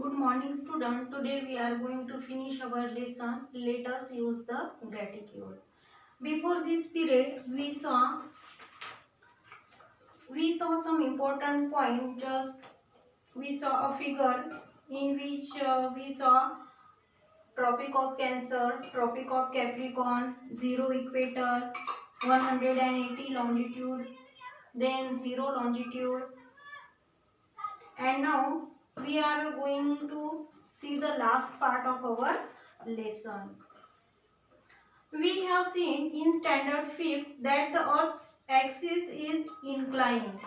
Good morning student. Today we are going to finish our lesson. Let us use the gratitude. Before this period we saw some important point. Just we saw a figure in which we saw Tropic of Cancer, Tropic of Capricorn, zero equator, 180 longitude, then zero longitude, and now we are going to see the last part of our lesson. We have seen in standard fifth that the earth's axis is inclined.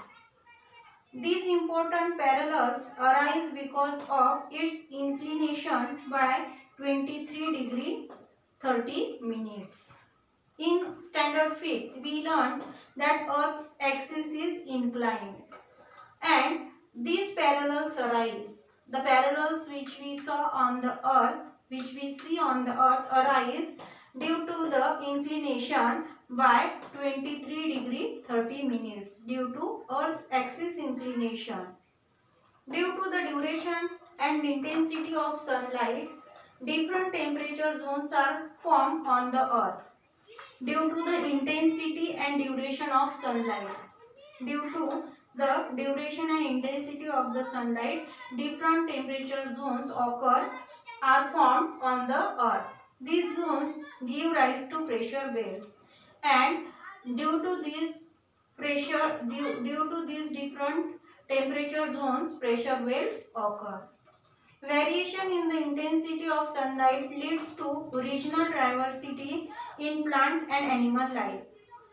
These important parallels arise because of its inclination by 23 degree 30 minutes. In standard fifth we learned that earth's axis is inclined and these parallels arise. The parallels which we saw on the earth, which we see on the earth arise due to the inclination by 23 degree 30 minutes due to earth's axis inclination. Due to the duration and intensity of sunlight, different temperature zones are formed on the earth. Due to the intensity and duration of sunlight, due to the duration and intensity of the sunlight, different temperature zones are formed on the earth. These zones give rise to pressure belts, and due to this due to these different temperature zones, pressure belts occur. Variation in the intensity of sunlight leads to regional diversity in plant and animal life.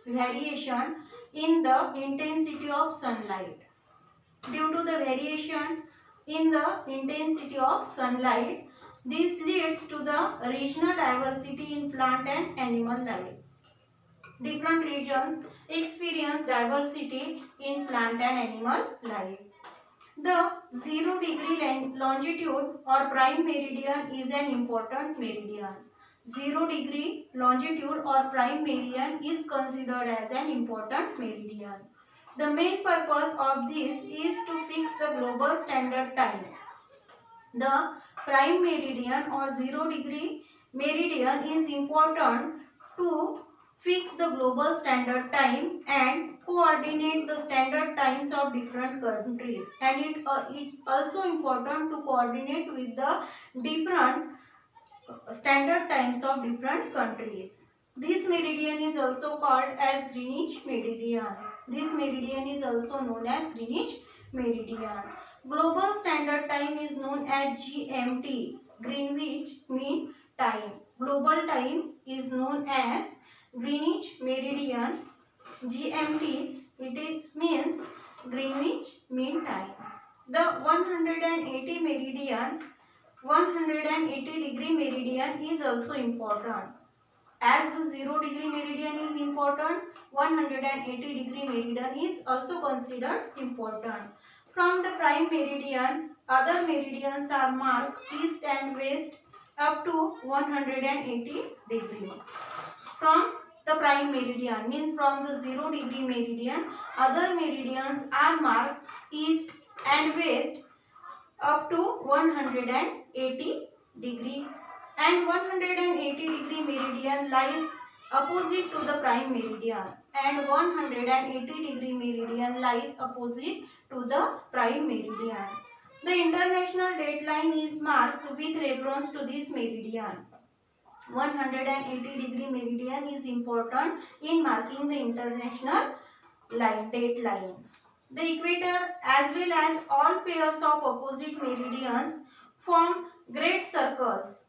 Variation in the intensity of sunlight. Due to the variation in the intensity of sunlight, this leads to the regional diversity in plant and animal life. Different regions experience diversity in plant and animal life. The 0 degree longitude or prime meridian is an important meridian. 0 degree longitude or prime meridian is considered as an important meridian. The main purpose of this is to fix the global standard time. The prime meridian or 0 degree meridian is important to fix the global standard time and coordinate the standard times of different countries, and it also important to coordinate with the different standard times of different countries. This meridian is also called as Greenwich meridian. This meridian is also known as Greenwich meridian. Global standard time is known as GMT, Greenwich Mean Time. Global time is known as Greenwich meridian, GMT. It is means Greenwich Mean Time. The 180 meridian 180 degree meridian is also important. As the 0 degree meridian is important, 180 degree meridian is also considered important. From the prime meridian, other meridians are marked east and west up to 180 degree. From the prime meridian, means from the 0 degree meridian, other meridians are marked east and west up to 180 degree, and 180 degree meridian lies opposite to the prime meridian, and 180 degree meridian lies opposite to the prime meridian. The international dateline is marked with reference to this meridian. 180 degree meridian is important in marking the international dateline. The equator as well as all pairs of opposite meridians form great circles.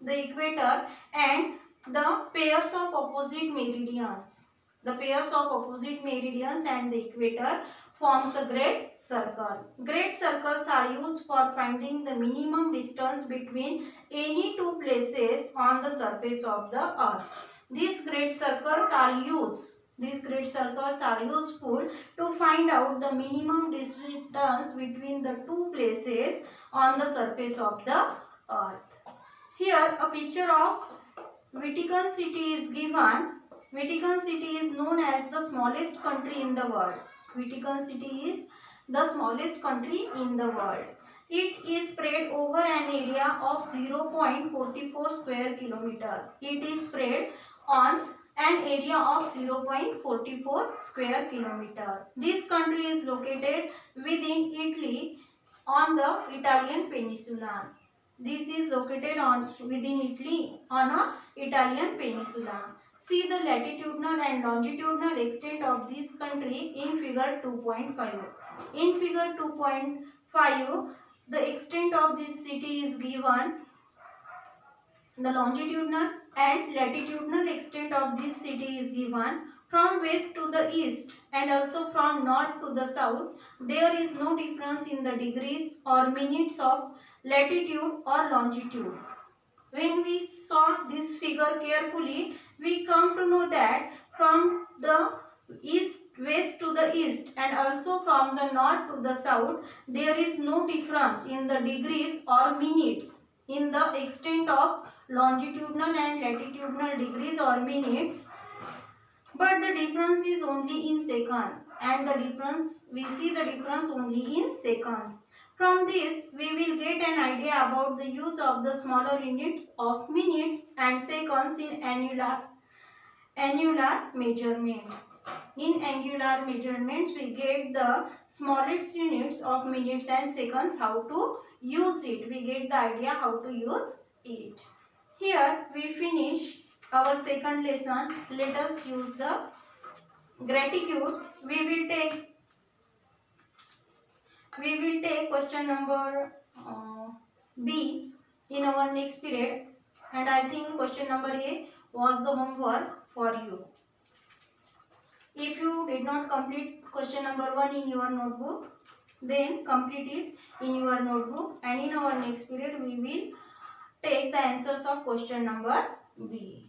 The equator and the pairs of opposite meridians. The pairs of opposite meridians and the equator forms a great circle. Great circles are used for finding the minimum distance between any two places on the surface of the earth. These great circles are useful to find out the minimum distance between the two places on the surface of the earth. Here a picture of Vatican City is given. Vatican City is known as the smallest country in the world. Vatican City is the smallest country in the world. It is spread over an area of 0.44 square kilometer. It is spread on an area of 0.44 square kilometer. This country is located within Italy on the Italian peninsula. This is located within Italy on a Italian peninsula. See the latitudinal and longitudinal extent of this country in figure 2.5. In figure 2.5, the extent of this city is given. The longitudinal and latitudinal extent of this city is given. From west to the east and also from north to the south, there is no difference in the degrees or minutes of latitude or longitude. When we saw this figure carefully, we come to know that from the west to the east and also from the north to the south, there is no difference in the degrees or minutes in the extent of longitudinal and latitudinal degrees or minutes, but the difference is only in second, and the difference, we see the difference only in seconds. From this, we will get an idea about the use of the smaller units of minutes and seconds in annular measurements. In angular measurements, we get the smallest units of minutes and seconds, how to use it. We get the idea how to use it. Here we finish our second lesson. Let us use the gratitude. We will take question number B in our next period, and I think question number A was the homework for you. If you did not complete question number 1 in your notebook, then complete it in your notebook, and in our next period we will take the answers of question number B.